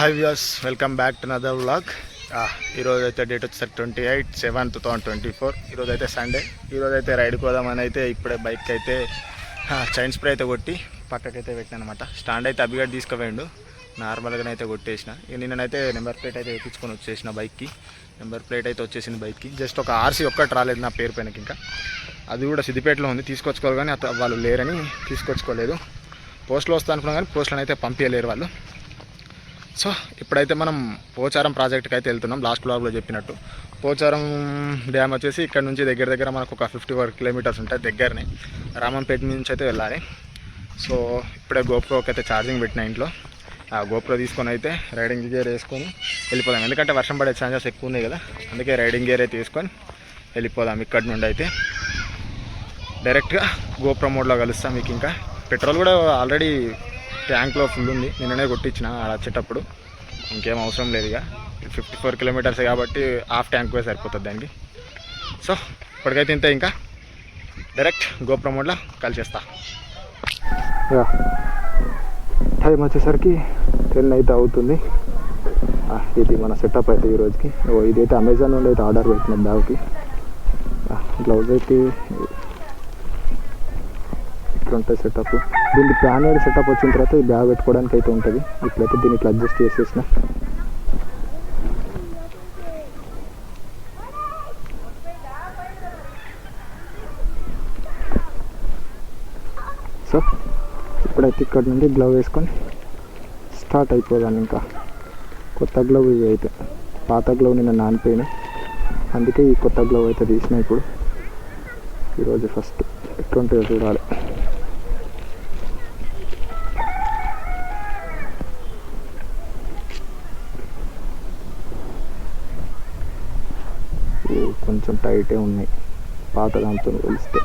Hi viewers, welcome back to another vlog. ఈరోజు అయితే date వచ్చేసరికి 28/7/2024. ఈరోజు అయితే సండే. ఈరోజు అయితే రైడ్కి పోదామని అయితే ఇప్పుడే బైక్ అయితే చైన్ స్ప్రే అయితే కొట్టి పక్కకైతే పెట్టాను అనమాట. స్టాండ్ అయితే అభిగడ్ తీసుకుపోయిండు, నార్మల్గానే అయితే కొట్టేసిన. నిన్ననైతే నెంబర్ ప్లేట్ అయితే వేయించుకొని వచ్చేసిన బైక్కి. నెంబర్ ప్లేట్ అయితే వచ్చేసింది బైక్కి. జస్ట్ ఒక ఆర్సీ ఒక్కటి రాలేదు నా పేరు పైనకి. ఇంకా అది కూడా సిద్దిపేటలో ఉంది, తీసుకొచ్చుకోవాలి కానీ వాళ్ళు లేరని తీసుకొచ్చుకోలేదు. పోస్ట్లో వస్తా అనుకున్నాం కానీ పోస్టులను అయితే పంపించలేరు వాళ్ళు. సో ఇప్పుడైతే మనం పోచారం ప్రాజెక్ట్కి అయితే వెళ్తున్నాం. లాస్ట్ బ్లాగ్లో చెప్పినట్టు పోచారం డ్యామ్ వచ్చేసి ఇక్కడ నుంచి దగ్గర మనకు ఒక 51 కిలోమీటర్స్ ఉంటాయి. దగ్గరనే రామంపేట నుంచి అయితే వెళ్ళాలి. సో ఇప్పుడే గోప్రోకి అయితే ఛార్జింగ్ పెట్టిన ఇంట్లో. ఆ గోప్రో తీసుకొని అయితే రైడింగ్ గేర్ వేసుకొని వెళ్ళిపోదాం. ఎందుకంటే వర్షం పడే ఛాన్సెస్ ఎక్కువ ఉన్నాయి కదా, అందుకే రైడింగ్ గేర్ అయితే వేసుకొని వెళ్ళిపోదాం. ఇక్కడ నుండి అయితే డైరెక్ట్గా గోప్రో మోడ్లో కలుస్తాం. మీకు ఇంకా పెట్రోల్ కూడా ఆల్రెడీ ట్యాంక్లో ఫుల్ ఉంది, నిన్ననే కొట్టించిన ఆడ వచ్చేటప్పుడు. ఇంకేం అవసరం లేదు, ఇక 54 కిలోమీటర్స్ కాబట్టి హాఫ్ ట్యాంక్ కూడా సరిపోతుంది దానికి. సో ఇప్పటికైతే ఇంతే, ఇంకా డైరెక్ట్ గోప్రో మోడ్లో కలిసేస్తా. టైం వచ్చేసరికి 10 అయితే అవుతుంది. ఇది మన సెటప్ అయితే ఈ రోజుకి. ఇదైతే అమెజాన్ నుండి అయితే ఆర్డర్ పెట్టిన బ్యాగ్కి. గ్లౌజ్ అయితే ఇట్లా ఉంటుంది సెటప్. దీనికి ప్యానెడ్ సెటప్ వచ్చిన తర్వాత ఈ బ్యాగ్ పెట్టుకోవడానికి అయితే ఉంటుంది. ఇట్లయితే దీన్ని ఇట్లా అడ్జస్ట్ చేసేసిన. సో ఇప్పుడైతే ఇక్కడ నుండి గ్లవ్ వేసుకొని స్టార్ట్ అయిపోదాను. ఇంకా కొత్త గ్లవ్ ఇవి అయితే, పాత గ్లవ్ నిన్న నానిపోయినాయి, అందుకే ఈ కొత్త గ్లవ్ అయితే తీసిన. ఇప్పుడు ఈరోజు ఫస్ట్ ఎట్లుంటుందో చూడాలి. కొంచెం టైటే ఉన్నాయి పాత దాంతో పోలిస్తే.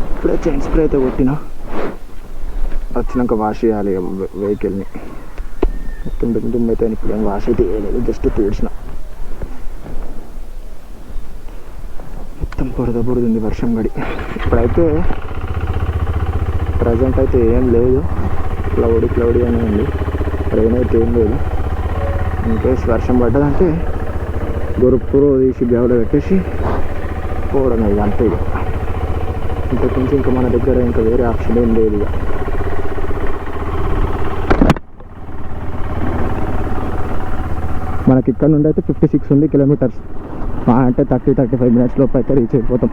ఇప్పుడే చైన్ స్ప్రే అయితే కొట్టినా, వచ్చినాక వాష్ చేయాలి వెహికల్ని. మొత్తం దుమ్ము అయితే ఇప్పుడు ఏం వాష్ అయితే వేయలేదు, జస్ట్ తీడ్చిన. మొత్తం బురద వర్షం గడి. ఇప్పుడైతే ప్రజెంట్ అయితే ఏం లేదు, క్లౌడీ అనే ఉంది. ట్రైన్ అయితే ఏం లేదు. ఇన్కేస్ వర్షం పడ్డదంటే గొరుపురు తీసి బ్యాగ్లో పెట్టేసి పోవడం, ఇక అంతే. ఇక ఇంతకుమించి ఇంకా మన దగ్గర ఇంకా వేరే ఆప్షన్ ఏం లేదు. ఇక మనకి ఇక్కడ నుండి అయితే 56 ఉంది కిలోమీటర్స్. అంటే 30-35 మినిట్స్ లోపు అయితే రీచ్ అయిపోతాం.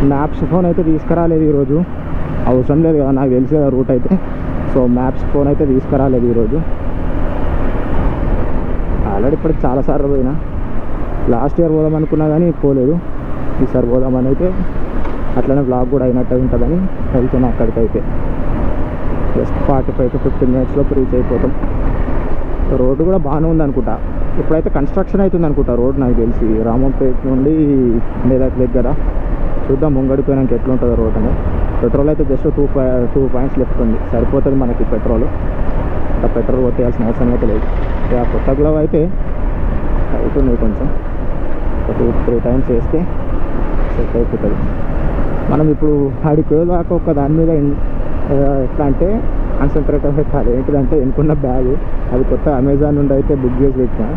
మ్యాప్స్ ఫోన్ అయితే తీసుకురాలేదు ఈరోజు, అవసరం లేదు కదా, నాకు తెలిసి కదా రూట్ అయితే. సో మ్యాప్స్ ఫోన్ అయితే తీసుకురాలేదు ఈరోజు. ఆల్రెడీ ఇప్పటికి చాలాసార్లు పోయినా. లాస్ట్ ఇయర్ పోదాం అనుకున్నా కానీ పోలేదు. ఈసారి పోదామని అయితే అట్లనే బ్లాగ్ కూడా అయినట్టు ఉంటుందని వెళ్తున్నా. అక్కడికైతే జస్ట్ 45-50 మినిట్స్లో రీచ్ అయిపోతాం. రోడ్డు కూడా బాగానే ఉంది అనుకుంటా. ఇప్పుడైతే కన్స్ట్రక్షన్ అవుతుంది అనుకుంటా రోడ్, నాకు తెలిసి రామంపేట నుండి మేదక్ దగ్గర. చూద్దాం ముంగడిపోయినాక ఎట్లుంటుందో రోడ్ అని. పెట్రోల్ అయితే జస్ట్ 2 పాయింట్స్ లెఫ్ట్ ఉంది, సరిపోతుంది మనకి పెట్రోల్. ఇంకా పెట్రోల్ కొట్టేయాల్సిన అవసరం అయితే లేదు. ఇక కొత్త గ్లవ్ అయితే టైట్ ఉంది, కొంచెం 2-3 టైమ్స్ వేస్తే సెట్ అయిపోతుంది. మనం ఇప్పుడు ఆడికి దాకా ఒక దాని మీద ఎట్లా అంటే కాన్సన్ట్రేట్ పెట్టాలి. ఏంటిదంటే ఎన్నుకున్న బ్యాగ్, అది కొత్త అమెజాన్ నుండి అయితే బుక్ చేసి పెట్టినా.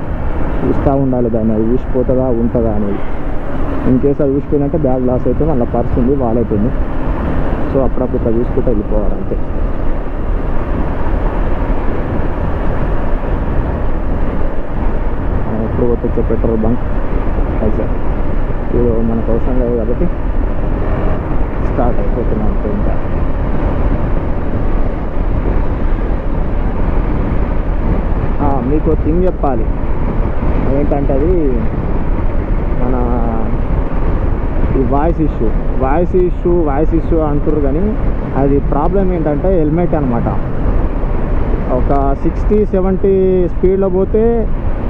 చూస్తూ ఉండాలి దాన్ని, అది ఊసిపోతుందా ఉంటుందా అనేది. ఇన్కేస్ అది ఊసిపోయిందంటే బ్యాగ్ లాస్ అయితే మళ్ళీ పర్స్ ఉంది, వాలెట్ ఉంది. సో అప్పుడప్పుడు ఇట్లా చూసుకుంటూ వెళ్ళిపోవాలి అంతే. ఎప్పుడు కొట్టొచ్చే పెట్రోల్ బంక్ అయితే ఇది మనకు అవసరం లేదు కాబట్టి స్టార్ట్ అయిపోతున్నాం అంతే. ఇంకా మీకు థింగ్ చెప్పాలి, ఏంటంటే అది మన ఈ వాయిస్ ఇష్యూ అంటారు కానీ అది ప్రాబ్లం ఏంటంటే హెల్మెట్ అనమాట. ఒక 60-70 స్పీడ్లో పోతే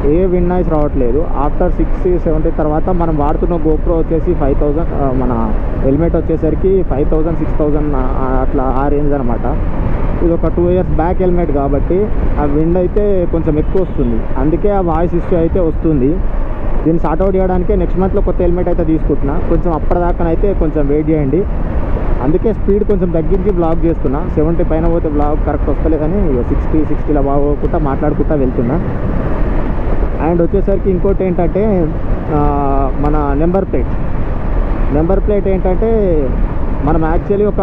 ఏ విండ్ నాయిస్ రావట్లేదు. ఆఫ్టర్ 670 తర్వాత మనం వాడుతున్న గోప్రో వచ్చేసి 5000, మన హెల్మెట్ వచ్చేసరికి 5000 6000 అట్లా ఆ రేంజ్ అనమాట. ఇది ఒక 2 years బ్యాక్ హెల్మెట్ కాబట్టి ఆ విండ్ అయితే కొంచెం ఎక్కువ వస్తుంది, అందుకే ఆ వాయిస్ ఇష్యూ అయితే వస్తుంది. దీన్ని సార్ట్అవుట్ చేయడానికే నెక్స్ట్ మంత్లో కొత్త హెల్మెట్ అయితే తీసుకుంటున్నా. కొంచెం అప్పటిదాకానైతే కొంచెం వెయిట్ చేయండి. అందుకే స్పీడ్ కొంచెం తగ్గించి బ్లాగ్ చేస్తున్నా. 70 పైన పోతే బ్లాగ్ కరెక్ట్ వస్తలేదని 60-60లో బాగోకుండా మాట్లాడుకుంటా వెళ్తున్నా. అండ్ వచ్చేసరికి ఇంకోటి ఏంటంటే మన నెంబర్ ప్లేట్ ఏంటంటే మనం యాక్చువల్లీ ఒక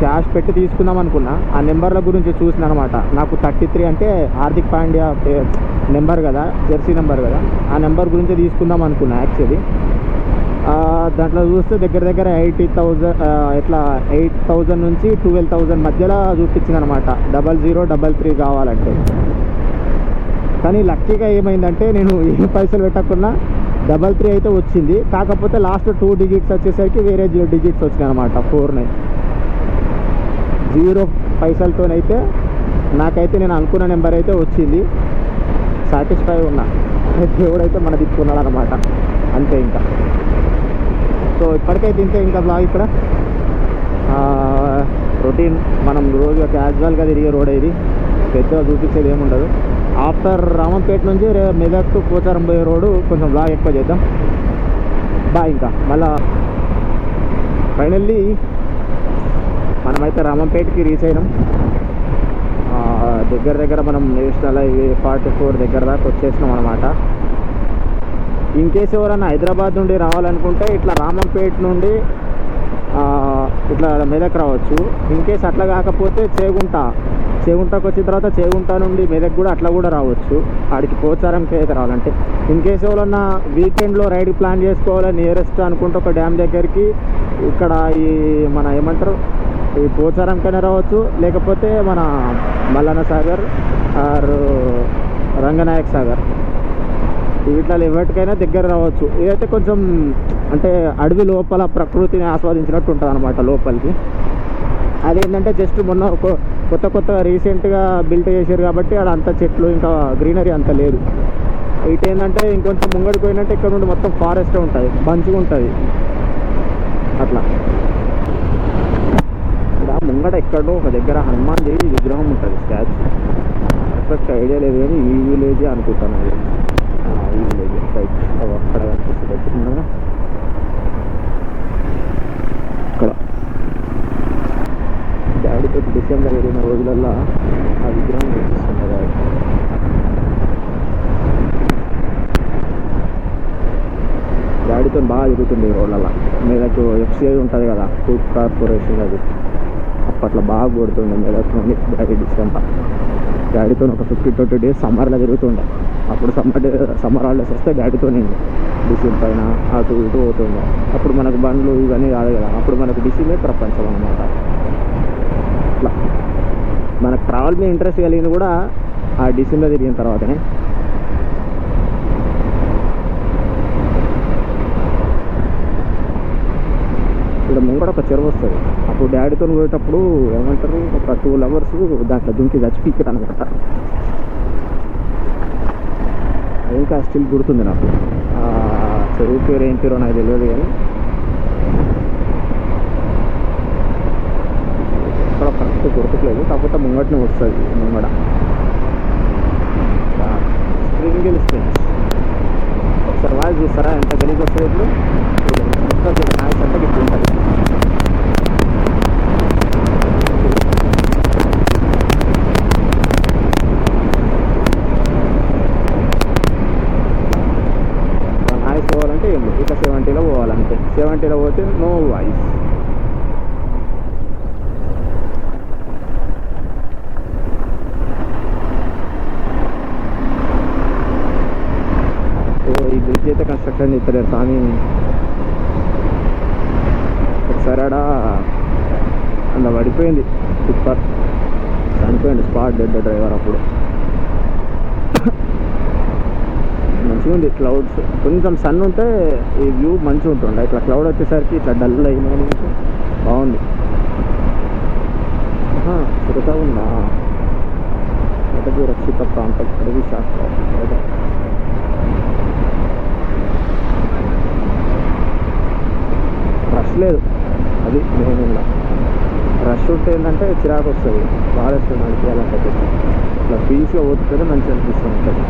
క్యాష్ పెట్టి తీసుకుందాం అనుకున్నా. ఆ నెంబర్ల గురించి చూసిన అనమాట. నాకు 33 అంటే హార్దిక్ పాండ్యా నెంబర్ కదా, జెర్సీ నెంబర్ కదా, ఆ నెంబర్ గురించి తీసుకుందాం అనుకున్నా యాక్చువల్లీ. దాంట్లో చూస్తే దగ్గర దగ్గర 80,000 ఇట్లా 8,000 నుంచి 12,000 మధ్యలో చూపించింది అనమాట 0033 కావాలంటే. కానీ లక్కీగా ఏమైందంటే నేను ఏ పైసలు పెట్టకుండా 33 అయితే వచ్చింది. కాకపోతే లాస్ట్ 2 digits వచ్చేసరికి వేరే డిజిట్స్ వచ్చినాయి అనమాట. 49 0 పైసలతోనైతే నాకైతే నేను అనుకున్న నెంబర్ అయితే వచ్చింది. సాటిస్ఫై ఉన్నా. దేవుడైతే మన దిక్కున్నాడు అనమాట, అంతే. ఇంకా సో ఇప్పటికైతే ఇంతే. ఇంకా బ్లాగ్ ఇక్కడ రొటీన్ మనం రోజుగా క్యాజువల్గా తిరిగే రోడ్ ఇది, పెద్దగా చూపించేది ఏముండదు. ఆఫ్టర్ రామంపేట నుంచి మెదక్ టు పోచారం పోయే రోడ్డు కొంచెం బ్లాగ్ ఎక్కువ చేద్దాం. ఇంకా మళ్ళా ఫైనల్లీ మనమైతే రామంపేటకి రీచ్ అయినాం. దగ్గర మనం నేషనల్ హైవే 44 దగ్గర దాకా వచ్చేసినాం అనమాట. ఇన్ కేసు ఎవరైనా హైదరాబాద్ నుండి రావాలనుకుంటే ఇట్లా రామంపేట నుండి ఇట్లా మెదక్ రావచ్చు. ఇన్ కేసు అట్లా కాకపోతే చేగుంటకు వచ్చిన తర్వాత చేగుంట నుండి మెదక్ కూడా అట్లా కూడా రావచ్చు. ఆడికి పోచారంకి అయితే రావాలంటే. ఇన్ కేసు ఎవరన్నా వీకెండ్లో రైడ్ ప్లాన్ చేసుకోవాలి నియరెస్ట్ అనుకుంటే ఒక డ్యామ్ దగ్గరికి ఇక్కడ ఈ మన ఏమంటారు ఈ పోచారంకైనా రావచ్చు, లేకపోతే మన మల్లన్న సాగర్ ఆర్ రంగనాయక్ సాగర్ వీటిలో ఎవరికైనా దగ్గర రావచ్చు. ఇదైతే కొంచెం అంటే అడవి లోపల ప్రకృతిని ఆస్వాదించినట్టు ఉంటుంది అనమాట లోపలికి. అదేంటంటే జస్ట్ మొన్న ఒక కొత్త రీసెంట్గా బిల్ట్ చేశారు కాబట్టి అక్కడ అంత చెట్లు ఇంకా గ్రీనరీ అంత లేదు. ఇటు ఏంటంటే ఇంకొంచెం ముంగడికి పోయినట్టే ఇక్కడ నుండి మొత్తం ఫారెస్ట్ ఉంటుంది, మంచిగా ఉంటుంది అట్లా. ఇక్కడ ముంగడ ఎక్కడో ఒక దగ్గర హనుమాన్ దేవి విగ్రహం ఉంటుంది, స్టాచ్యూ. పర్ఫెక్ట్ ఐడియా లేదు కానీ ఈ విలేజే అనుకుంటాను. ఈ విలేజ్ రైట్ అక్కడ కనిపిస్తుంది చిన్నగా. ఇక్కడ డాడీతో డిసెంబర్ వెళ్ళిన రోజులల్లో ఆ విగ్రహం కనిపిస్తుంది డాడీ. డాడీతో బాగా తిరుగుతుంది రోడ్లలో. మెదక్ FCI ఉంటుంది కదా, ఫుడ్ కార్పొరేషన్, అది అప్పట్లో బాగా కొడుతుండే మెదక్ నుండి డాడీ డిసెంబర్. డాడీతో ఒక 50-20 days సమ్మర్లో తిరుగుతుండే. అప్పుడు సమ్మర్ హాలిడేస్ వస్తే డాడీతో నేను డిసిమ్ పైన అటు ఇటు పోతుండే. అప్పుడు మనకు బండ్లు ఇవన్నీ కాదు కదా, అప్పుడు మనకు డిసిమే ప్రపంచం అనమాట. అట్లా మనకు ట్రావెల్ మీద ఇంట్రెస్ట్ కలిగింది కూడా ఆ డిసిమ్లో తిరిగిన తర్వాతనే. ఇక్కడ ముంగడ ఒక చెరువు వస్తుంది. అప్పుడు డాడీతో పోయేటప్పుడు ఏమంటారు ఒక 2 hours దాంట్లో దుంకి చచ్చిపిక్కడు అనమాట. ఇంకా స్టిల్ గుర్తుంది నాకు. చెరువు పేరు ఏం పేరో నాకు తెలియదు కానీ ఇక్కడ కరెక్ట్ గుర్తులేదు. కాకపోతే ముంగటనే వస్తుంది ముంగడ స్ప్రింగిల్ స్ప్రింగ్స్. ఒకసారి వాయిస్ చూస్తారా ఎంత గలీజ్ వస్తుంది ఇప్పుడు. నాయిస్ అంటే ఇప్పుడు ఉంటుంది. నాయిస్ పోవాలంటే ఏం లేదు, ఇక 70లో పోవాలంటే. 70లో పోతే నో వాయిస్. ఈ బ్రిడ్జ్ అయితే కన్స్ట్రక్షన్ చేస్తలేరు స్వామి. ఒకసారి ఆడ అలా పడిపోయింది టిప్పర్, చనిపోయింది స్పాట్ డెడ్ డ్రైవర్. అప్పుడు మంచిగా ఉంది. క్లౌడ్స్ కొంచెం సన్ ఉంటే ఈ వ్యూ మంచిగా ఉంటుండే. ఇట్లా క్లౌడ్ వచ్చేసరికి ఇట్లా డల్ అయిన బాగుంది. తిరుగుతా ఉందా అటవీ రక్షిత ప్రాంతం, అడవి శాస్త్రం. రష్ లేదు, అది మెయిన్. రష్ ఉంటే ఏంటంటే చిరాకు వస్తుంది ఫారెస్ట్ నడిపించాలంటే. ఇట్లా పీస్గా పోతుంటే మంచిగా అనిపిస్తుంది ఉంటుంది.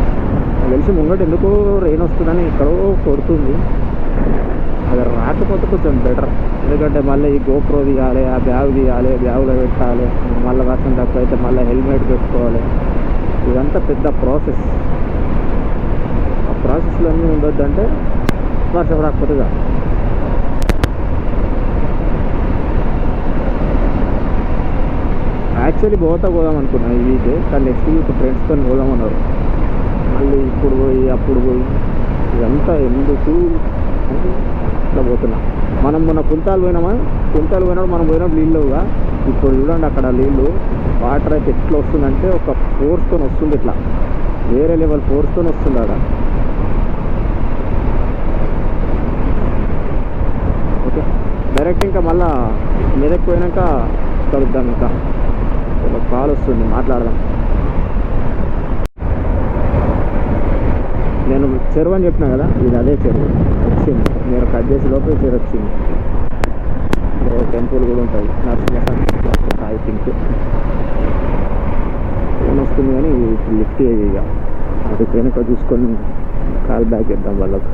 నాకు తెలిసి ముంగట ఎందుకు రెయిన్ వస్తుందని ఎక్కడో కొడుతుంది, అది రాకపోతే కొంచెం బెటర్. ఎందుకంటే మళ్ళీ ఈ గోప్రో తీయాలి, ఆ బ్యాగ్ తీయాలి, బ్యాగ్లో పెట్టాలి, మళ్ళీ వర్షం తక్కువ అయితే మళ్ళీ హెల్మెట్ పెట్టుకోవాలి. ఇదంతా పెద్ద ప్రాసెస్. ఆ ప్రాసెస్లో అన్నీ ఉండొద్దంటే వర్షం రాకపోతే కాదు. యాక్చువల్లీ పోదాం అనుకున్నాను ఈ వీక్, కానీ నెక్స్ట్ వీక్ ఫ్రెండ్స్తో పోదామన్నారు. మళ్ళీ ఇప్పుడు పోయి అప్పుడు పోయి ఇదంతా ఎందుకు ఇట్లా పోతున్నా. మనం మొన్న కుంటాలు పోయినప్పుడు మనం పోయినప్పుడు నీళ్ళుగా. ఇప్పుడు చూడండి అక్కడ నీళ్ళు, వాటర్ అయితే ఎట్లా వస్తుందంటే ఒక ఫోర్స్తో వస్తుంది, ఇట్లా వేరే లెవెల్ ఫోర్స్తో వస్తుంది అక్కడ. ఓకే, డైరెక్ట్ ఇంకా మళ్ళా మెదక్ పోయినాక కలుద్దాం. ఇంకా ఒక కాల్ వస్తుంది, మాట్లాడదాం. నేను చెరువు అని చెప్పినా కదా, ఇది అదే చెరువు. వచ్చింది నేను కట్ చేసే లోపల చెరువు వచ్చింది. టెంపుల్ కూడా ఉంటుంది, నరసింహ ఐ థింక్. ఫోన్ వస్తుంది కానీ లిఫ్ట్ అయ్యి ఇక అది వెనక చూసుకొని కాల్ బ్యాక్ చేద్దాం వాళ్ళకు.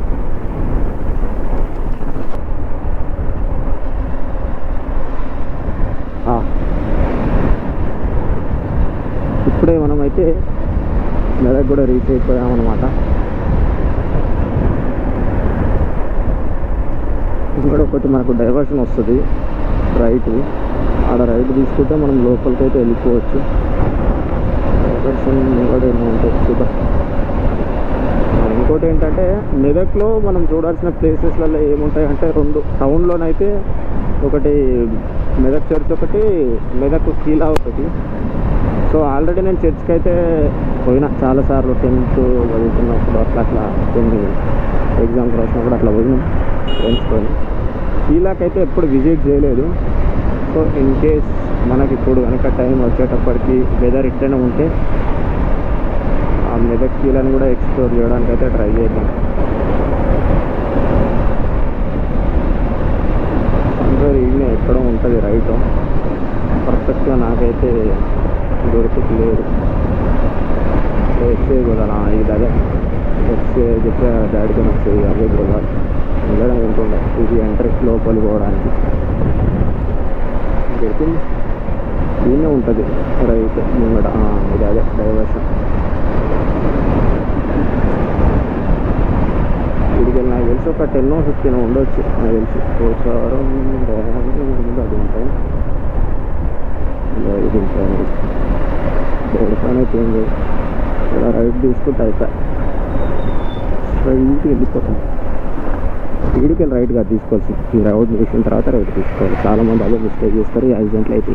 ఇప్పుడే మనమైతే మెదక్ కూడా రీచ్ అయిపోయామన్నమాట. ఇక్కడ ఒకటి మనకు డైవర్షన్ వస్తుంది రైట్, ఆడ రైట్ తీసుకుంటే మనం లోపలికి అయితే వెళ్ళిపోవచ్చు. డైవర్షన్ కూడా ఏమో ఉంటుంది చూద్దాం. ఇంకోటి ఏంటంటే మెదక్లో మనం చూడాల్సిన ప్లేసెస్లలో ఏముంటాయంటే రెండు. టౌన్లోనైతే ఒకటి మెదక్ చర్చ్, ఒకటి మెదక్ కీలా ఒకటి. సో ఆల్రెడీ నేను చర్చ్కి అయితే పోయినా చాలాసార్లు, 10th చదువుతున్నప్పుడు అట్లా కొన్ని ఎగ్జామ్స్ రాసినప్పుడు అట్లా పోయినాం ఫ్రెండ్స్తో. కీలాకైతే ఎప్పుడు విజిట్ చేయలేదు. సో ఇన్ కేస్ మనకి ఇప్పుడు కనుక టైం వచ్చేటప్పటికి వెదర్ ఇట్టనే ఉంటే ఆ మెదక్ కీలాని కూడా ఎక్స్ప్లోర్ చేయడానికి అయితే ట్రై చేద్దాం. అందరూ ఈయన ఎక్కడో ఉంటుంది రైట్, పర్ఫెక్ట్గా నాకైతే దొరకట్లేదు. ఎక్సే కూడా ఇది అదే ఎక్సే చెప్పే డాడీతో వచ్చేది అదే కూడా వెళ్ళడం ఉంటుండే. ఇది ఎంట్రెన్స్ లోపలి పోవడానికి దొరికింది, దీన్నే ఉంటుంది రైట్ ముంగట. ఇది అదే డైవర్షన్. ఇడికి నాకు తెలిసి ఒక 10 or 15 ఉండొచ్చు నాకు తెలిసి. పోచారం అది ఉంటాయి, ఇది ఉంటాయి. డైవర్షన్ అయితే ఏం లేదు, ఇలా రైట్ తీసుకుంటే అయిపోయి స్ట్రైట్కి వెళ్ళిపోతాం. స్పీడ్కి వెళ్ళి రైట్గా తీసుకోవాల్సి, ఈ రోడ్ వేసిన తర్వాత రైట్ తీసుకోవాలి. చాలామంది అదే మిస్టేక్ చేస్తారు, ఈ యాక్సిడెంట్లు అయితే.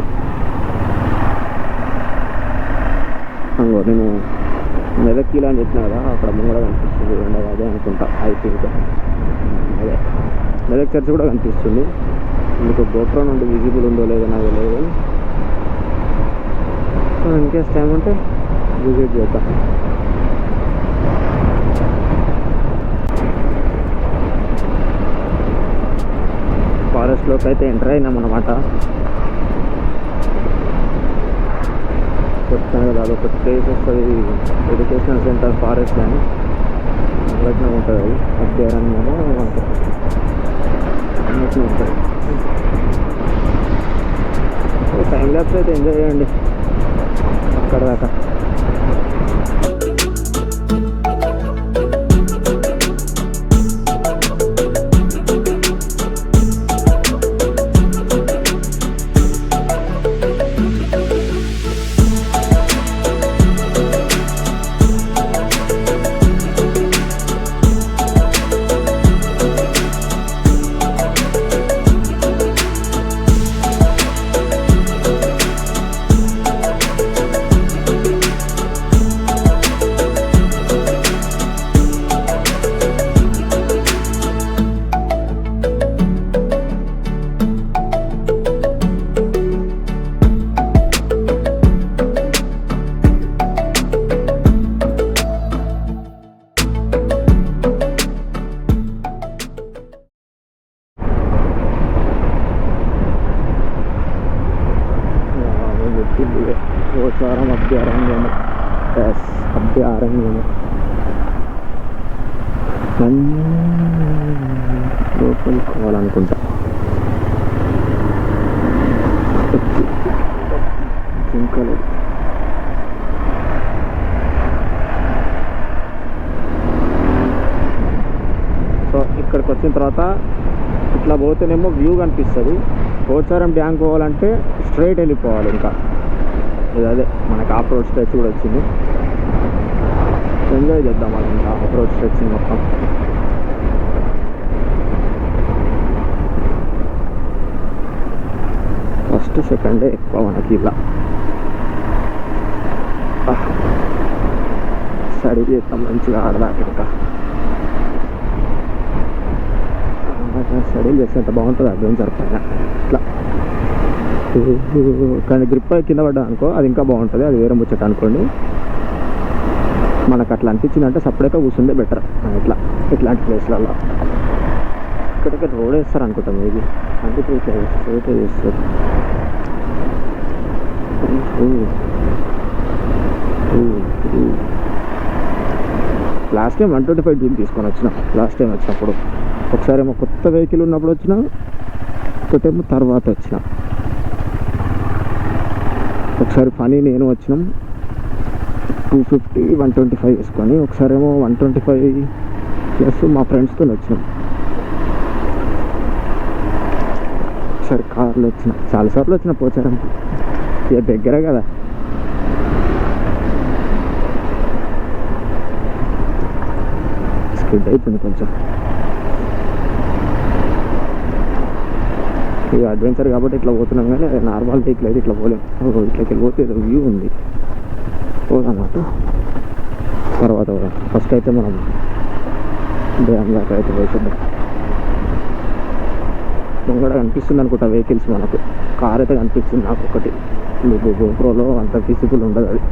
అంగో నేను మెదక్ కీలా అని చెప్పినా కదా, అక్కడ ముంగడ కనిపిస్తుంది ఉండదు, అదే అనుకుంటా ఐ థింక్. అదే మెదక్ చర్చ్ కూడా కనిపిస్తుంది. మీకు గోప్రో నుండి విజిబుల్ ఉందో లేదో నాకు తెలియదు. సో ఇన్ కేస్ టైం ఉంటే విజిట్ చేద్దాం. ఫారెస్ట్లోకి అయితే ఎంటర్ అయినామన్నమాట. చెప్తాను కదా, అదొక ప్లేస్ వస్తుంది, ఎడ్యుకేషనల్ సెంటర్ ఫారెస్ట్ అని అట్లనే ఉంటుంది. అది అభయారణ్యంలో అన్నట్లు ఉంటుంది. టైం ల్యాప్స్ అయితే ఎంజాయ్ చేయండి అక్కడ దాకా. అయిందేమో. లోపలికి పోవాలనుకుంటా. జింకలేదు. సో ఇక్కడికి వచ్చిన తర్వాత ఇట్లా పోతేనేమో వ్యూ కనిపిస్తుంది. పోచారం డ్యామ్ పోవాలంటే స్ట్రైట్ వెళ్ళిపోవాలి. ఇంకా ఇది అదే మనకి ఆఫ్ రోడ్ స్ట్రెచ్ కూడా వచ్చింది. ఎంజాయ్ చేద్దాం మనం ఇంకా ఆఫ్ రోడ్ స్ట్రెచ్ మొత్తం. ఫస్ట్ సెకండ్ డే ఎక్కువ మనకి ఇలా స్టడీ చేస్తాం మంచిగా ఆడదాకా. ఇంకా స్టడీ చేస్తే ఎంత బాగుంటుంది అడ్వెంచర్ పైన. ఇట్లా కానీ గ్రిప్ కింద పడ్డా అనుకో అది ఇంకా బాగుంటుంది. అది వేరే ముచ్చట అనుకోండి. మనకు అట్లా అనిపించిందంటే సపరేట్గా కూర్చుంటే బెటర్. ఇట్లాంటి ప్లేస్లలో ఇక్కడికి రోడ్ వేస్తారు అనుకుంటాం. ఇది అందుకే ఇట్లా స్ట్రైట్ చేస్తారు. లాస్ట్ టైం 125 జీబీ తీసుకొని వచ్చిన. లాస్ట్ టైం వచ్చినప్పుడు ఒకసారి ఏమో కొత్త వెహికల్ ఉన్నప్పుడు వచ్చిన, ఒకటేమో తర్వాత వచ్చిన. ఒకసారి ఫనీ నేను వచ్చినాం 250 125 వేసుకొని, ఒకసారి ఏమో 125 ప్లస్ మా ఫ్రెండ్స్తో వచ్చినాం. ఒకసారి కార్లో వచ్చిన. చాలాసార్లు వచ్చిన పోచారంకి. ఇక దగ్గర కదా. స్కిడ్ అయిపోయింది కొంచెం. ఇక అడ్వెంచర్ కాబట్టి ఇట్లా పోతున్నాం, కానీ నార్మల్ వెహికల్ అయితే ఇట్లా పోలేం. ఇట్లకి వెళ్ళిపోతే ఏదో వ్యూ ఉంది పోదన్నమాట. తర్వాత ఫస్ట్ అయితే మనం డ్యామ్ దాకా అయితే పోయిద్దాం. ముంగడ కనిపిస్తుంది అనుకుంటా వెహికల్స్ మనకు. కార్ అయితే కనిపిస్తుంది నాకు ఒకటి. మీకు గోప్రోలో అంత విజిబుల్ ఉండదు అది.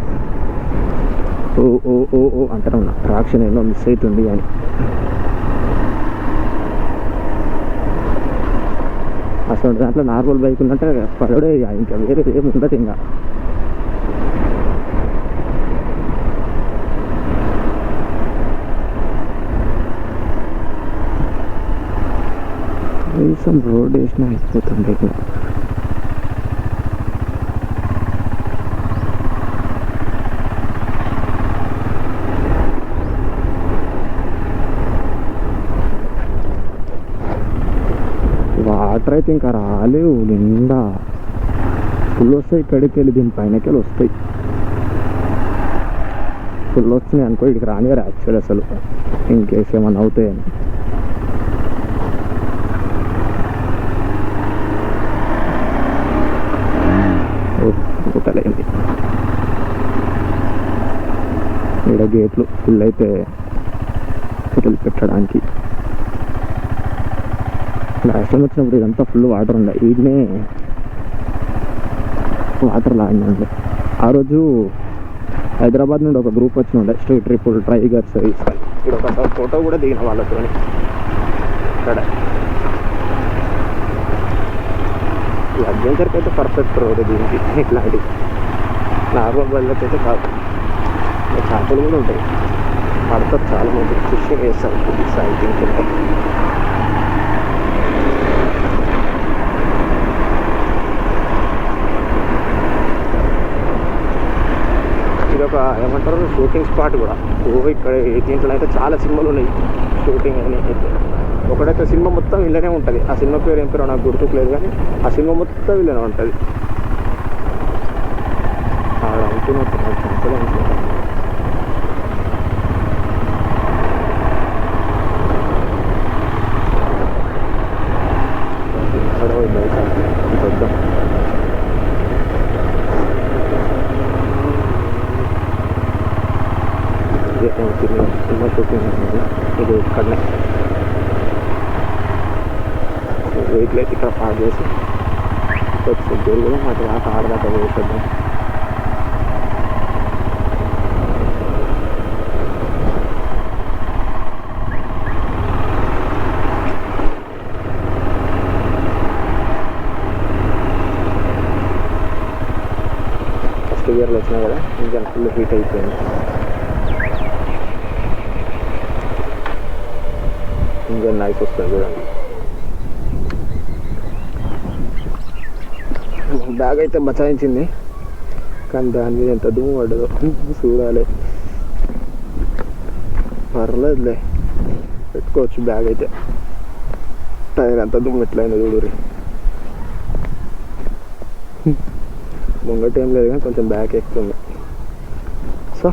ఓ ఓ ఓ ఓ అంటారు ఉన్నా ట్రాక్షన్ ఏమో మిస్ అవుతుంది అని. అసలు దాంట్లో నార్మల్ బైక్ ఉందంటే పడడే, ఇంకా వేరే ఏమి ఉండదు. ఇంకా కనీసం రోడ్ వేసినా అయిపోతుంది. ఇక్కడ వాటర్ అయితే ఇంకా రాలేవు. నిండా ఫుల్ వస్తాయి. ఇక్కడికి వెళ్ళి దీని పైనకి వెళ్ళి వస్తాయి. ఫుల్ వస్తున్నాయి అనుకో. ఇక్కడికి రానివారు యాక్చువల్ అసలు, ఇంకేస్ ఏమన్నా అవుతాయని. ఒకటలేంది ఇక్కడ గేట్లు ఫుల్ అయితే పిల్లలు పెట్టడానికి. లాస్ట్ టైం వచ్చినప్పుడు ఇదంతా ఫుల్ వాటర్ ఉండే. వీటినే వాటర్ లాగినండి. ఆ రోజు హైదరాబాద్ నుండి ఒక గ్రూప్ వచ్చి ఉండే, స్ట్రీట్ ట్రిపుల్ టైగర్స్. ఇక్కడ ఒక ఫోటో కూడా దిగిన వాళ్ళతో. ఇక్కడ ఈ అడ్వెంచర్కి అయితే పర్ఫెక్ట్ రోడ్ దీనికి. ఇట్లాంటి నార్మల్ బళ్ళకి అయితే కాదు. చేపలు కూడా ఉంటాయి. పడతారు చాలా మంది, ఫిషింగ్ వేస్తారు. సైకింగ్ ఇది ఒక ఏమంటారు షూటింగ్ స్పాట్ కూడా. ఇక్కడ దీంట్లో అయితే చాలా సినిమాలు ఉన్నాయి షూటింగ్ అని. అయితే ఒకటైతే సినిమా మొత్తం ఇల్లనే ఉంటుంది. ఆ సినిమా పేరు ఏం పేరు నాకు గుర్తుకులేదు, కానీ ఆ సినిమా మొత్తం ఇల్లనే ఉంటుంది. ఆడ అవుతున్నట్టు సినిమా షూటింగ్ ఇది ఇక్కడనే. వెహికల్ అయితే ఇక్కడ పార్క్ చేసి వచ్చి కూడా మాకు దాకా ఆడదాకా వేసేద్దాం. ఫస్ట్ ఇయర్లో వచ్చినా కదా ఇంజన్ ఫుల్ హీట్ అయిపోయింది. ఇంజన్ నైస్ వస్తుంది చూడండి. బ్యాగ్ అయితే బచాయించింది, కానీ దాని మీద ఎంత దుమ్ము పడ్డదో చూడాలి. పర్లేదులే, పెట్టుకోవచ్చు బ్యాగ్ అయితే. టైర్ అంత దుమ్ము ఎట్లయిందో చూడుర్రి. ముంగట ఏం లేదు కానీ కొంచెం బ్యాక్ ఎక్కుతుంది. సో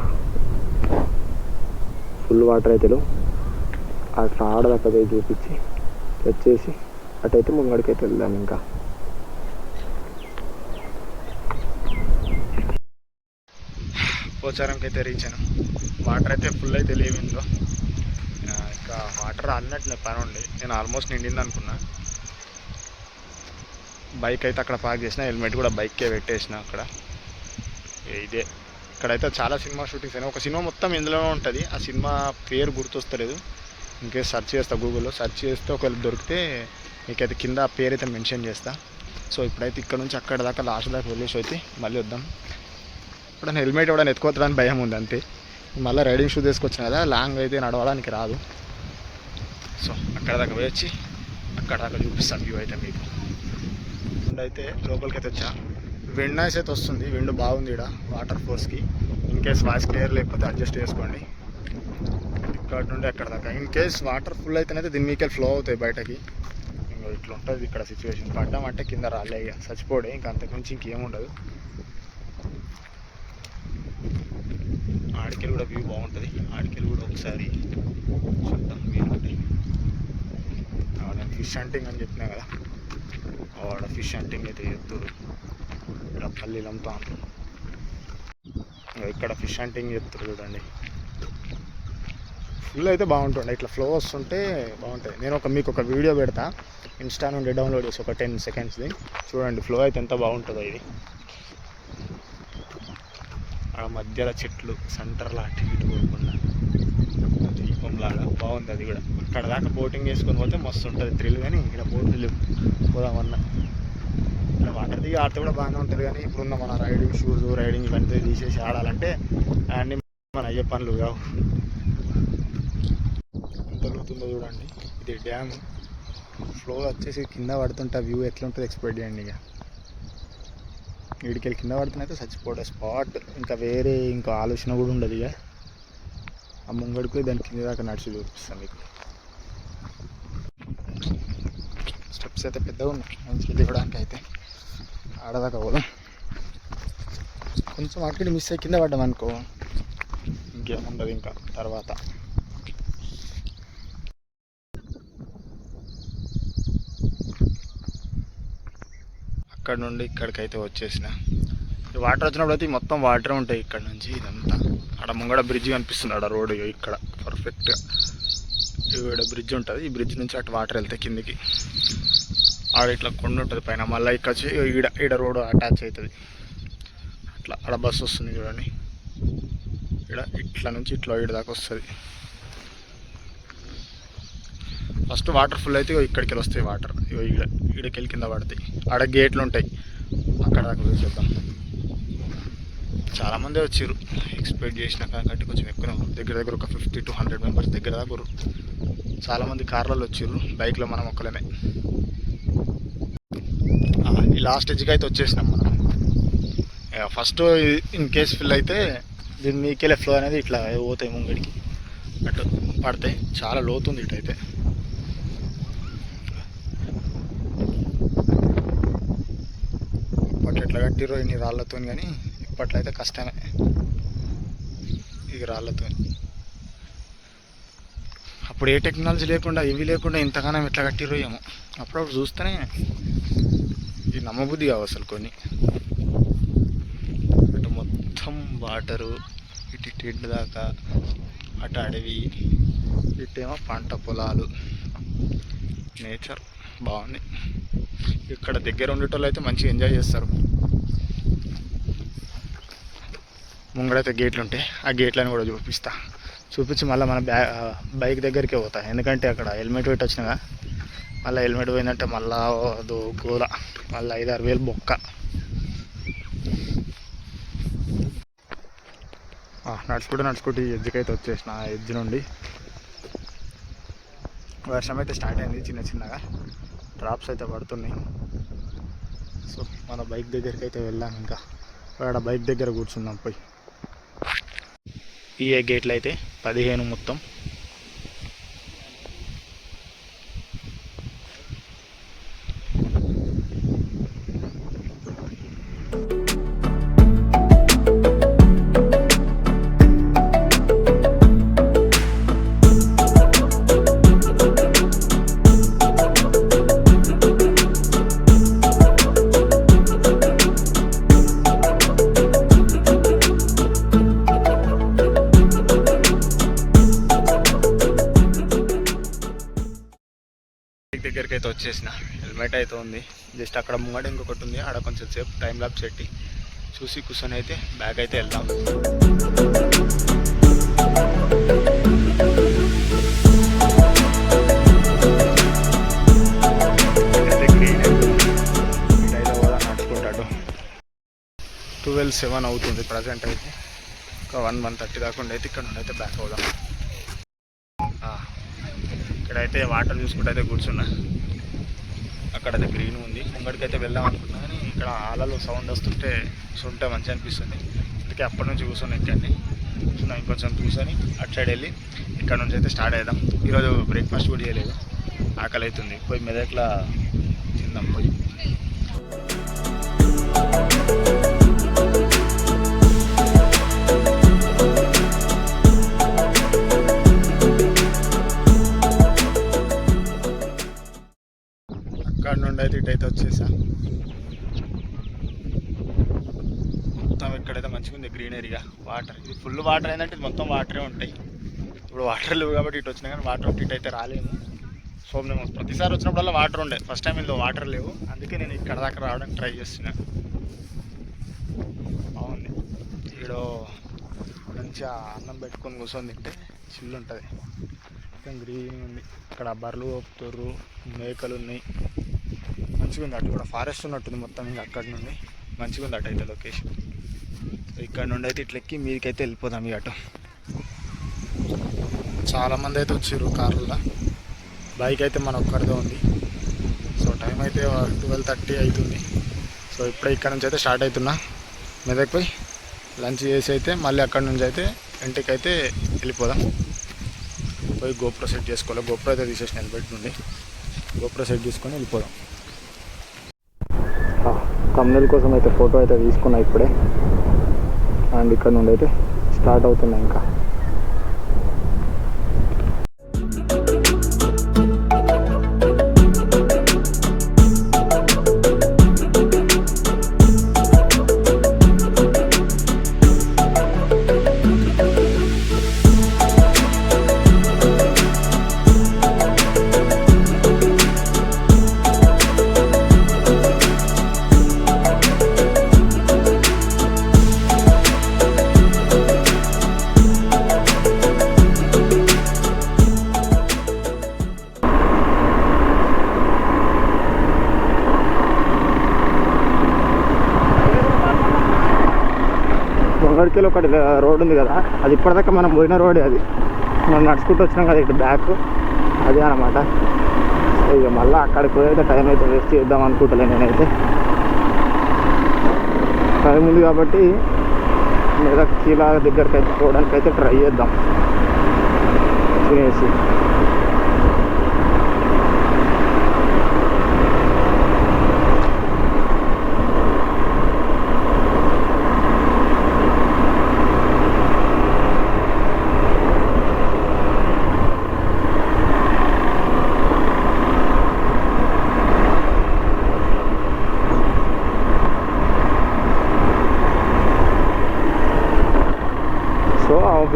ఫుల్ వాటర్ అయితే అట్లా ఆడదాకా పోయి చూపించి వచ్చేసి అటైతే ముంగడికైతే వెళ్దాం. ఇంకా పోచారంకి అయితే రీచ్ అయినా. వాటర్ అయితే ఫుల్ అయితే లేవు ఇందులో. ఇంకా వాటర్ అన్నట్టు పని ఉండి నేను ఆల్మోస్ట్ నిండింది అనుకున్నా. బైక్ అయితే అక్కడ పార్క్ చేసిన, హెల్మెట్ కూడా బైక్కే పెట్టేసిన అక్కడ. ఇదే ఇక్కడైతే చాలా సినిమా షూటింగ్స్ అయినా. ఒక సినిమా మొత్తం ఇందులోనే ఉంటుంది. ఆ సినిమా పేరు గుర్తొస్తలేదు. ఇంకే సెర్చ్ చేస్తా, గూగుల్లో సెర్చ్ చేస్తే ఒకవేళ దొరికితే మీకైతే కింద ఆ పేరు అయితే మెన్షన్ చేస్తా. సో ఇప్పుడైతే ఇక్కడ నుంచి అక్కడ దాకా లాస్ట్ దాకా వెళ్ళేసి అయితే మళ్ళీ వద్దాం. ఇప్పుడు నేను హెల్మెట్ ఇవ్వడానికి ఎత్తుకోవడానికి భయం ఉంది అంతే. మళ్ళీ రైడింగ్ షూ తీసుకొచ్చిన కదా, లాంగ్ అయితే నడవడానికి రాదు. సో అక్కడ దాకా వచ్చి అక్కడ దాకా చూపిస్తాను వ్యూ అయితే మీకు. అయితే లోపలికి అయితే వచ్చా. విండ్ నాయిస్ అయితే వస్తుంది, విండ్ బాగుంది ఇక్కడ వాటర్ ఫోర్స్కి. ఇన్ కేస్ వాయిస్ క్లియర్ లేకపోతే అడ్జస్ట్ చేసుకోండి. ఇక్కడ నుండి అక్కడ దాకా ఇన్ కేస్ వాటర్ ఫుల్ అయితేనైతే దీని మీకే ఫ్లో అవుతాయి బయటకి. ఇంకా ఇట్లా ఉంటుంది ఇక్కడ సిచ్యువేషన్. పడ్డామంటే కింద రాలే, ఇక చచ్చిపోడే, ఇంకా అంతకుమించి ఇంకేముండదు. ఆడికెళ్ళి కూడా వ్యూ బాగుంటుంది. ఆడికెళ్ళి కూడా ఒకసారి చూద్దాం మీరుంటే. నేను ఫిష్ హంటింగ్ అని చెప్పినా కదా, వాడ ఫిష్ హంటింగ్ అయితే చేస్తారు. ఇక్కడ పల్లీలు అమ్ముతాను. ఇక్కడ ఫిష్ హంటింగ్ చేస్తారు చూడండి. ఫుల్ అయితే బాగుంటుండే, ఇట్లా ఫ్లో వస్తుంటే బాగుంటుంది. నేను మీకు ఒక వీడియో పెడతా, ఇన్స్టా నుండి డౌన్లోడ్ చేసి ఒక 10 సెకండ్స్ది చూడండి. ఫ్లో అయితే ఎంత బాగుంటుందో ఇది. ఆ మధ్యలో చెట్లు సెంటర్లో అటు ఇటు పోకుండా దీపంలాగా బాగుంది అది కూడా. అక్కడ దాకా బోటింగ్ వేసుకొని పోతే మస్తు ఉంటుంది థ్రిల్. కానీ ఇక్కడ బోట్లు పోదామన్నా ఇలా వాటర్ దిగి ఆడితే కూడా బాగానే ఉంటుంది. కానీ ఇప్పుడున్న మన రైడింగ్ షూస్, రైడింగ్ ఇవన్నీ తీసేసి ఆడాలంటే అన్నీ మన అయ్యే పనులు కావు. ఎంత లోతుందో చూడండి. ఇది డ్యామ్. ఫ్లో వచ్చేసి కింద పడుతుంటే వ్యూ ఎట్లుంటుంది ఎక్స్పెక్ట్ చేయండి. ఇక వీడికెళ్ళి కింద పడుతున్నైతే చచ్చిపోవడం స్పాట్. ఇంకా వేరే ఇంకా ఆలోచన కూడా ఉండదు. ఇక ఆ ముంగడికి దాని కింద దాకా నడిచి చూపిస్తాను మీకు. స్టెప్స్ అయితే పెద్దగా ఉన్నాయి మంచిగా దిగడానికి. అయితే ఆడదాకా పోదాం. కొంచెం అక్కడికి మిస్ అయ్యి కింద పడ్డాం అనుకో ఇంకేముండదు ఇంకా తర్వాత. అక్కడ నుండి ఇక్కడికైతే వచ్చేసిన. వాటర్ వచ్చినప్పుడు అయితే మొత్తం వాటర్ ఉంటాయి ఇక్కడ నుంచి ఇదంతా. అక్కడ ముంగడ బ్రిడ్జ్ కనిపిస్తుంది, ఆడ రోడ్ ఇక్కడ పర్ఫెక్ట్గా. ఇక్కడ బ్రిడ్జ్ ఉంటుంది, ఈ బ్రిడ్జ్ నుంచి అటు వాటర్ వెళ్తాయి కిందికి. ఆడ ఇట్లా కొండ ఉంటుంది పైన, మళ్ళీ ఇక్కడ వచ్చి ఈడ రోడ్ అటాచ్ అవుతుంది. అట్లా ఆడ బస్సు వస్తుంది చూడండి. ఇట్లా నుంచి ఇట్లా ఈడ దాకా వస్తుంది. ఫస్ట్ వాటర్ ఫుల్ అయితే ఇక్కడికి వస్తాయి వాటర్. ఈడకెళ్ళి కింద పడతాయి. ఆడ గేట్లు ఉంటాయి, అక్కడ దాకా చూసేద్దాం. చాలామంది వచ్చారు, ఎక్స్పెక్ట్ చేసిన కాబట్టి కొంచెం ఎక్కువ. దగ్గర దగ్గర ఒక 50 to 100 మెంబర్స్ దగ్గర దాకా. చాలామంది కార్లలో వచ్చారు, బైక్లో మనం ఒక్కలేమే. ఈ లాస్ట్ ఎడ్జ్కి అయితే వచ్చేసినాం మనం. ఫస్ట్ ఇన్ కేస్ ఫిల్ అయితే దీని మీకెళ్ళే ఫ్లో అనేది ఇట్లా పోతాయి ముంగడికి, అటు పడతాయి. చాలా లోతుంది ఇటైతే. ఇప్పట్లో ఎట్లా కట్టిరో ఇన్ని రాళ్ళతో, కానీ ఇప్పట్లో అయితే కష్టమే ఇది రాళ్ళతో. అప్పుడు ఏ టెక్నాలజీ లేకుండా ఇవి లేకుండా ఇంతగానం ఎట్లా కట్టిరో ఏమో. అప్పుడప్పుడు చూస్తేనే ఇది నమ్మబుద్ధి కావు అసలు కొన్ని. అటు మొత్తం వాటరు, ఇటు దాకా, అటు అడవి, ఇటేమో పంట పొలాలు, నేచర్ బాగుంది. ఇక్కడ దగ్గర ఉండేటోళ్ళు అయితే మంచిగా ఎంజాయ్ చేస్తారు. ముంగడైతే గేట్లు ఉంటాయి, ఆ గేట్లను కూడా చూపించి మళ్ళీ మన బైక్ దగ్గరికే పోతా. ఎందుకంటే అక్కడ హెల్మెట్ పెట్టి వచ్చినాగా, మళ్ళీ హెల్మెట్ పోయిందంటే మళ్ళీ అదో గోల, మళ్ళీ 5-6 వేలు బొక్క. నడుచుకుంటూ ఈ ఎడ్జ్కి అయితే వచ్చేసిన. ఆ ఎడ్జ్ నుండి వర్షం అయితే స్టార్ట్ అయింది చిన్న చిన్నగా, డ్రాప్స్ అయితే పడుతున్నాయి. సో మన బైక్ దగ్గరికి అయితే వెళ్ళాం. ఇంకా అక్కడ బైక్ దగ్గర కూర్చుందాం పోయి. ఈ గేట్లు అయితే 15 మొత్తం. దగ్గరికి అయితే వచ్చేసిన, హెల్మెట్ అయితే ఉంది. జస్ట్ అక్కడ ముంగడ ఇంకొకటి ఉంది, ఆడ కొంచెం సేపు టైం ల్యాప్స్ పెట్టి చూసి కూర్చొని అయితే బ్యాగ్ అయితే వెళ్దాం. ఇదైతే కూడా నడుచుకుంటాడు. 12:07 అవుతుంది ప్రజెంట్ అయితే. ఒక 1:30 దాకా అయితే ఇక్కడ నుండి అయితే బ్యాక్ అవుదాం. ఇక్కడైతే వాటర్ చూసుకుంటూ అయితే కూర్చున్నా. అక్కడైతే గ్రీన్ ఉంది. ముంగడికైతే వెళ్దాం అనుకున్నా కానీ ఇక్కడ ఆలలో సౌండ్ వస్తుంటే కూర్చుంటే మంచిగా అనిపిస్తుంది. అందుకే అప్పటి నుంచి కూర్చొని ఎక్కండి. కూర్చున్నా ఇంకొంచెం కూర్చొని అటు సైడ్ వెళ్ళి ఇక్కడ నుంచి అయితే స్టార్ట్ అవుదాం. ఈరోజు బ్రేక్ఫాస్ట్ కూడా చేయలేదు, ఆకలి అవుతుంది. పోయి మెదక్లా తిందాం పోయి. అక్కడ నుండి అయితే ఇటైతే వచ్చేసా. మొత్తం ఇక్కడైతే మంచిగా ఉంది గ్రీనరీగా. వాటర్, ఇది ఫుల్ వాటర్ అయిందంటే ఇది మొత్తం వాటరే ఉంటాయి. ఇప్పుడు వాటర్ లేవు కాబట్టి ఇటు వచ్చినా కానీ వాటర్ ఉంటే ఇటైతే రాలేము. సో మేము ప్రతిసారి వచ్చినప్పుడల్లా వాటర్ ఉండే, ఫస్ట్ టైం ఇందులో వాటర్ లేవు, అందుకే నేను ఇక్కడ దాకా రావడానికి ట్రై చేస్తున్నా. బాగుంది. ఈడో మంచిగా అన్నం పెట్టుకొని కూర్చొని తింటే చిల్లు ఉంటుంది. మొత్తం గ్రీన్ ఉంది. ఇక్కడ బర్రెలు పోపుతారు, మేకలు ఉన్నాయి. మంచిగా ఉంది. అటు కూడా ఫారెస్ట్ ఉన్నట్టుంది మొత్తం. ఇంకా అక్కడ నుండి మంచిగా ఉంది అటు అయితే లొకేషన్. ఇక్కడ నుండి అయితే ఇట్లా ఎక్కి మీదకైతే వెళ్ళిపోదాం. ఇక అటు చాలామంది అయితే వచ్చారు కార్లలో. బైక్ అయితే మన ఒక్కరిదే ఉంది. సో టైం అయితే 12:30 అవుతుంది. సో ఇప్పుడే ఇక్కడ నుంచి అయితే స్టార్ట్ అవుతున్నా. మెదక్ పోయి లంచ్ చేసి అయితే మళ్ళీ అక్కడ నుంచి అయితే ఇంటికి అయితే వెళ్ళిపోదాం. పోయి గోప్రో సెట్ చేసుకోవాలి. గోప్రో అయితే తీసేసిన హెల్మెట్ నుండి. గోప్రో సెట్ చేసుకొని వెళ్ళిపోదాం. తమ్నెల్ కోసం అయితే ఫోటో అయితే తీసుకున్నా ఇప్పుడే. అండ్ ఇక్కడ నుండి అయితే స్టార్ట్ అవుతున్నాయి. ఇంకా బొంగడికెళ్ళి ఒకటి రోడ్ ఉంది కదా, అది ఇప్పటిదాకా మనం పోయిన రోడే. అది మనం నడుచుకుంటూ వచ్చినాం కదా ఇటు బ్యాక్, అదే అనమాట. సో ఇక మళ్ళీ అక్కడికి పోయితే టైం అయితే వేస్ట్ చేద్దాం అనుకుంటలే. నేనైతే టైం ఉంది కాబట్టి మెదక్ కీలా దగ్గరికి అయితే పోవడానికి అయితే ట్రై చేద్దాం తినేసి.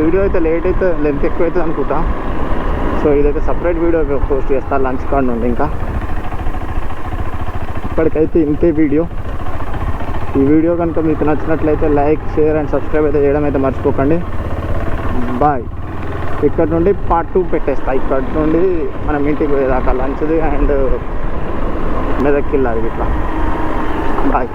వీడియో అయితే లేట్ అయితే లెంత్ ఎక్కువ అవుతుంది అనుకుంటా. సో ఇదైతే సపరేట్ వీడియో పోస్ట్ చేస్తాను లంచ్ కార్డ్ నుండి. ఇంకా ఇప్పటికైతే ఇంతే వీడియో. ఈ వీడియో కనుక మీకు నచ్చినట్లయితే లైక్, షేర్ అండ్ సబ్స్క్రైబ్ అయితే చేయడం అయితే మర్చిపోకండి. బాయ్. ఇక్కడ నుండి పార్ట్ 2 పెట్టేస్తా. ఇక్కడ నుండి మనం ఇంటికి పోయేదాకా లంచ్ది అండ్ మెదక్ వెళ్ళాలి ఇట్లా. బాయ్.